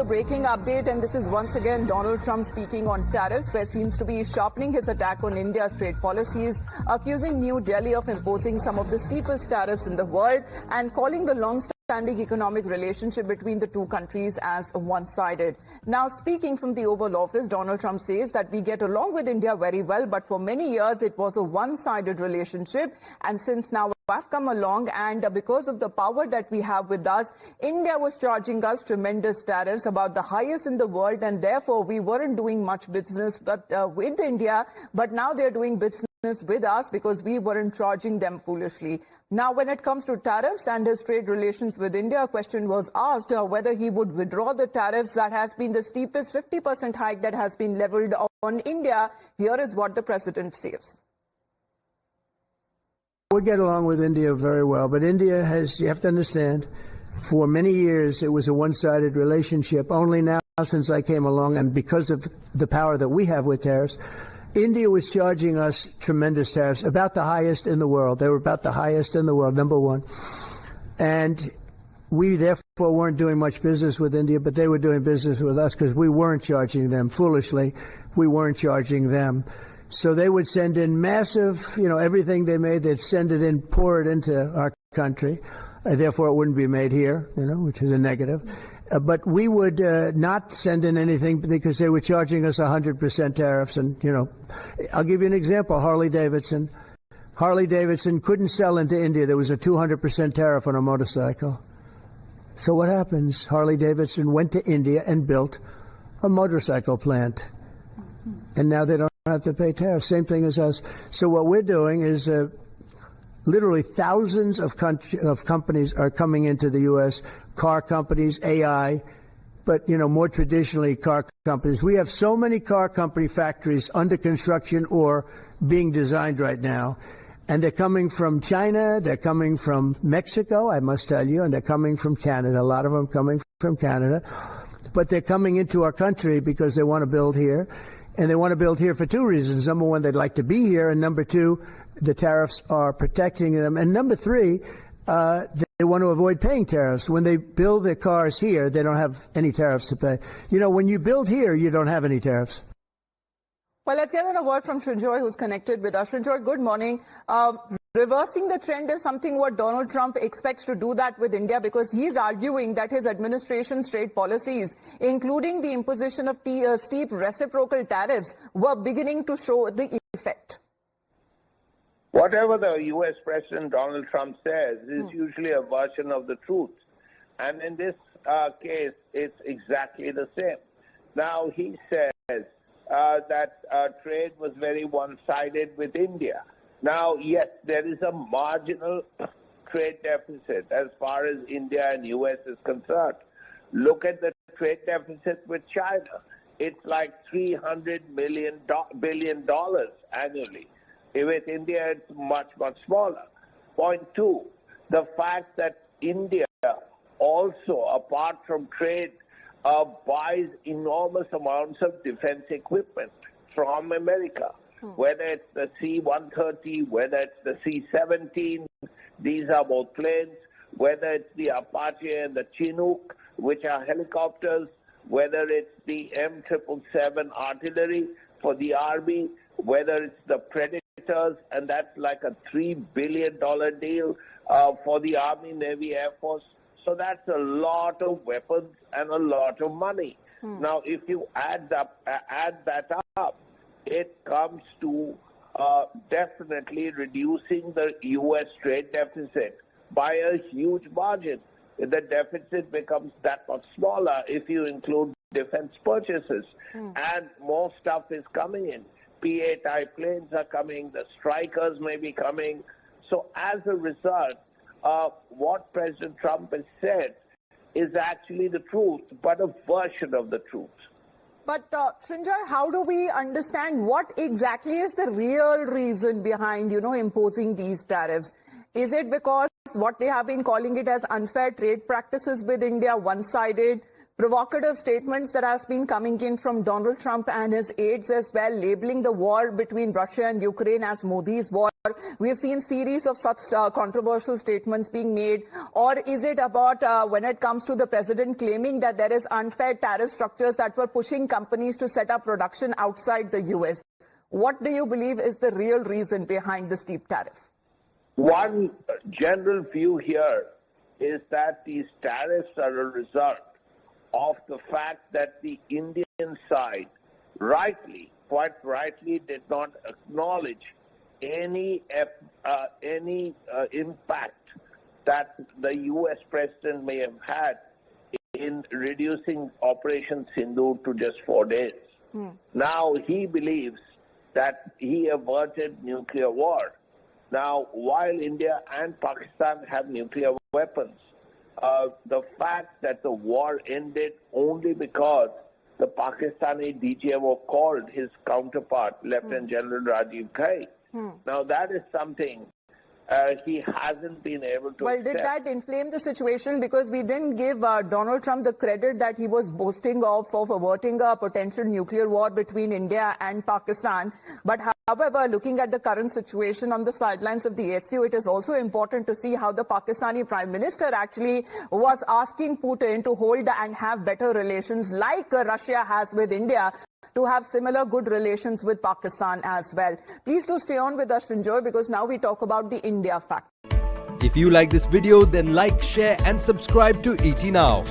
Breaking update, and this is once again Donald Trump speaking on tariffs, where seems to be sharpening his attack on India's trade policies, accusing New Delhi of imposing some of the steepest tariffs in the world and calling the long-standing economic relationship between the two countries as one-sided. Now, speaking from the Oval Office, Donald Trump says that we get along with India very well, but for many years it was a one-sided relationship, and since now I've come along, and because of the power that we have with us, India was charging us tremendous tariffs, about the highest in the world, and therefore we weren't doing much business with India, but now they're doing business with us because we weren't charging them foolishly. Now, when it comes to tariffs and his trade relations with India, a question was asked whether he would withdraw the tariffs. That has been the steepest 50% hike that has been leveled on India. Here is what the president says. We get along with India very well, but India has, you have to understand, for many years it was a one-sided relationship. Only now, since I came along, and because of the power that we have with tariffs, India was charging us tremendous tariffs, about the highest in the world. They were about the highest in the world, number one. And we therefore weren't doing much business with India, but they were doing business with us because we weren't charging them. Foolishly, we weren't charging them. So they would send in massive, everything they made, they'd send it in, pour it into our country. Therefore, it wouldn't be made here, which is a negative. But we would not send in anything because they were charging us 100% tariffs. And, I'll give you an example. Harley Davidson couldn't sell into India. There was a 200% tariff on a motorcycle. So what happens? Harley Davidson went to India and built a motorcycle plant. And now they don't have to pay tariffs. Same thing as us. So what we're doing is literally thousands of companies are coming into the U.S., car companies, AI, but, more traditionally car companies. We have so many car company factories under construction or being designed right now. And they're coming from China, they're coming from Mexico, I must tell you, and they're coming from Canada. A lot of them coming from Canada. But they're coming into our country because they want to build here. And they want to build here for two reasons. Number one, they'd like to be here. And number two, the tariffs are protecting them. And number three, they want to avoid paying tariffs. When they build their cars here, they don't have any tariffs to pay. When you build here, you don't have any tariffs. Well, let's get a word from Srinjoy, who's connected with us. Srinjoy, good morning. Reversing the trend is something what Donald Trump expects to do that with India, because he's arguing that his administration's trade policies, including the imposition of steep reciprocal tariffs, were beginning to show the effect. Whatever the U.S. President Donald Trump says is usually a version of the truth. And in this case, it's exactly the same. Now, he says that trade was very one-sided with India. Now, yes, there is a marginal trade deficit as far as India and U.S. is concerned. Look at the trade deficit with China. It's like $300 billion annually. With India, it's much, much smaller. Point two, the fact that India also, apart from trade, buys enormous amounts of defense equipment from America. Whether it's the C-130, whether it's the C-17, these are both planes, whether it's the Apache and the Chinook, which are helicopters, whether it's the M777 artillery for the Army, whether it's the Predators, and that's like a $3 billion deal for the Army, Navy, Air Force. So that's a lot of weapons and a lot of money. Now, if you add that up, it comes to definitely reducing the U.S. trade deficit by a huge margin. The deficit becomes that much smaller if you include defense purchases. And more stuff is coming in. P-8 type planes are coming. The Strikers may be coming. So as a result, what President Trump has said is actually the truth, but a version of the truth. But, Srinjoy, how do we understand what exactly is the real reason behind, imposing these tariffs? Is it because what they have been calling it as unfair trade practices with India, one-sided, provocative statements that has been coming in from Donald Trump and his aides as well, labeling the war between Russia and Ukraine as Modi's war? We've seen series of such controversial statements being made. Or is it about when it comes to the president claiming that there is unfair tariff structures that were pushing companies to set up production outside the U.S.? What do you believe is the real reason behind the steep tariff? One general view here is that these tariffs are a result of the fact that the Indian side quite rightly, did not acknowledge any impact that the U.S. president may have had in reducing Operation Sindoor to just 4 days. Now he believes that he averted nuclear war. Now, while India and Pakistan have nuclear weapons, the fact that the war ended only because the Pakistani DGMO called his counterpart, Lieutenant General Rajiv Ghai. Now, that is something he hasn't been able to accept. Did that inflame the situation? Because we didn't give Donald Trump the credit that he was boasting of averting a potential nuclear war between India and Pakistan. But however, looking at the current situation on the sidelines of the SU, it is also important to see how the Pakistani Prime Minister actually was asking Putin to hold and have better relations like Russia has with India, to have similar good relations with Pakistan as well. Please do stay on with us, Srinjoy, because now we talk about the India fact. If you like this video, then like, share and subscribe to ET Now.